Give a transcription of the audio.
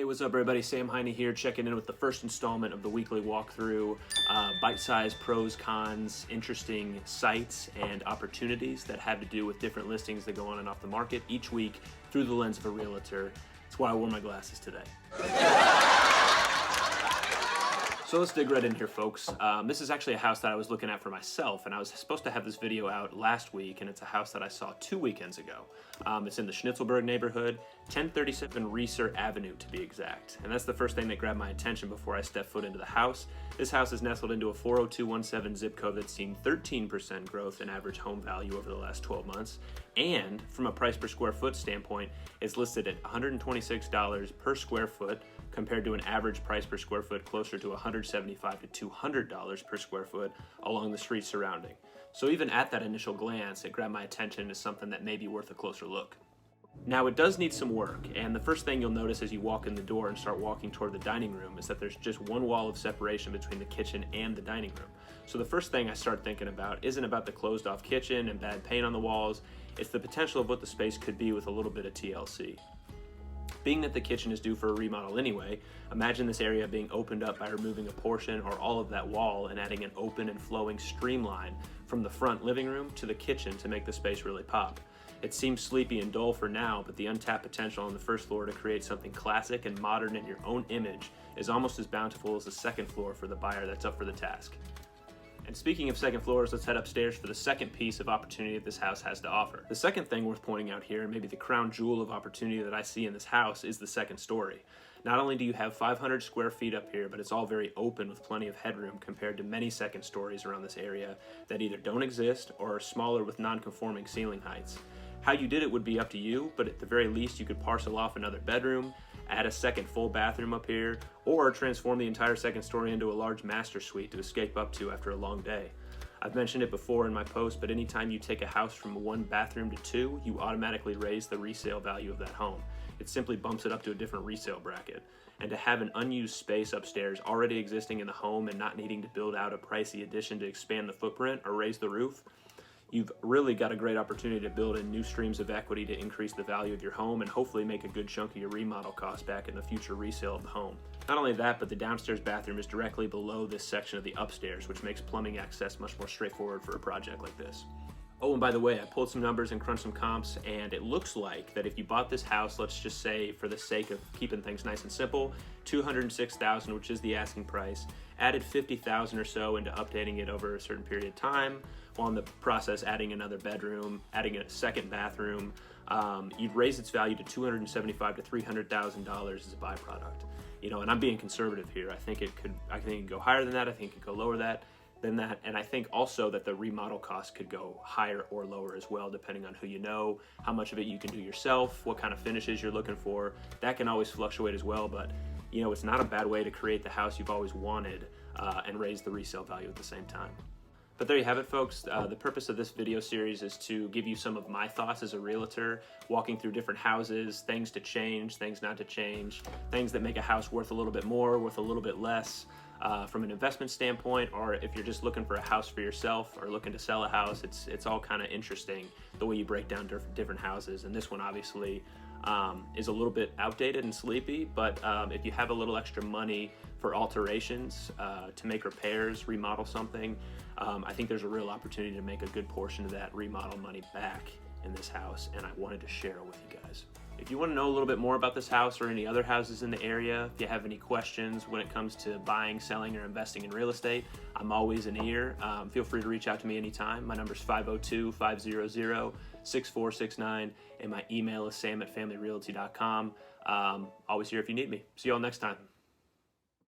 What's up everybody? Sam Heine here, checking in with the first installment of the weekly walkthrough. Bite-sized pros, cons, interesting sites, and opportunities that have to do with different listings that go on and off the market each week through the lens of a realtor. That's why I wore my glasses today. So let's dig right in here, folks. This is actually a house that I was looking at for myself, and I was supposed to have this video out last week, and it's a house that I saw 2 weekends ago. It's in the Schnitzelburg neighborhood, 1037 Reser Avenue to be exact. And that's the first thing that grabbed my attention before I stepped foot into the house. This house is nestled into a 40217 zip code that's seen 13% growth in average home value over the last 12 months. And from a price per square foot standpoint, it's listed at $126 per square foot compared to an average price per square foot closer to $175 to $200 per square foot along the street surrounding. So even at that initial glance, it grabbed my attention as something that may be worth a closer look. Now it does need some work, and the first thing you'll notice as you walk in the door and start walking toward the dining room is that there's just one wall of separation between the kitchen and the dining room. So the first thing I start thinking about isn't about the closed off kitchen and bad paint on the walls, it's the potential of what the space could be with a little bit of TLC. Being that the kitchen is due for a remodel anyway, imagine this area being opened up by removing a portion or all of that wall and adding an open and flowing streamline from the front living room to the kitchen to make the space really pop. It seems sleepy and dull for now, but the untapped potential on the first floor to create something classic and modern in your own image is almost as bountiful as the second floor for the buyer that's up for the task. And speaking of second floors, let's head upstairs for the second piece of opportunity that this house has to offer. The second thing worth pointing out here, and maybe the crown jewel of opportunity that I see in this house, is the second story. Not only do you have 500 square feet up here, but it's all very open with plenty of headroom compared to many second stories around this area that either don't exist or are smaller with non-conforming ceiling heights. How you did it would be up to you, but at the very least you could parcel off another bedroom, add a second full bathroom up here, or transform the entire second story into a large master suite to escape up to after a long day. I've mentioned it before in my post, but anytime you take a house from 1 bathroom to 2, you automatically raise the resale value of that home. It simply bumps it up to a different resale bracket. And to have an unused space upstairs already existing in the home and not needing to build out a pricey addition to expand the footprint or raise the roof, you've really got a great opportunity to build in new streams of equity to increase the value of your home and hopefully make a good chunk of your remodel costs back in the future resale of the home. Not only that, but the downstairs bathroom is directly below this section of the upstairs, which makes plumbing access much more straightforward for a project like this. Oh, and by the way, I pulled some numbers and crunched some comps, and it looks like that if you bought this house, let's just say for the sake of keeping things nice and simple, $206,000, which is the asking price, added $50,000 or so into updating it over a certain period of time, while in the process adding another bedroom, adding a second bathroom, you'd raise its value to $275,000 to $300,000 as a byproduct. You know, and I'm being conservative here. I think it could go higher than that. I think it could go lower than that, and I think also that the remodel cost could go higher or lower as well, depending on who you know, how much of it you can do yourself, what kind of finishes you're looking for. That can always fluctuate as well, but you know, it's not a bad way to create the house you've always wanted and raise the resale value at the same time. But there you have it, folks. The purpose of this video series is to give you some of my thoughts as a realtor, walking through different houses, things to change, things not to change, things that make a house worth a little bit more, worth a little bit less, from an investment standpoint, or if you're just looking for a house for yourself or looking to sell a house. It's all kind of interesting the way you break down different houses, and this one obviously is a little bit outdated and sleepy, but if you have a little extra money for alterations, to make repairs, remodel something, I think there's a real opportunity to make a good portion of that remodel money back in this house, and I wanted to share it with you guys. If you want to know a little bit more about this house or any other houses in the area, if you have any questions when it comes to buying, selling, or investing in real estate, I'm always an ear. Feel free to reach out to me anytime. My number is 502-500-6469, and my email is sam@familyrealty.com. Always here if you need me. See you all next time.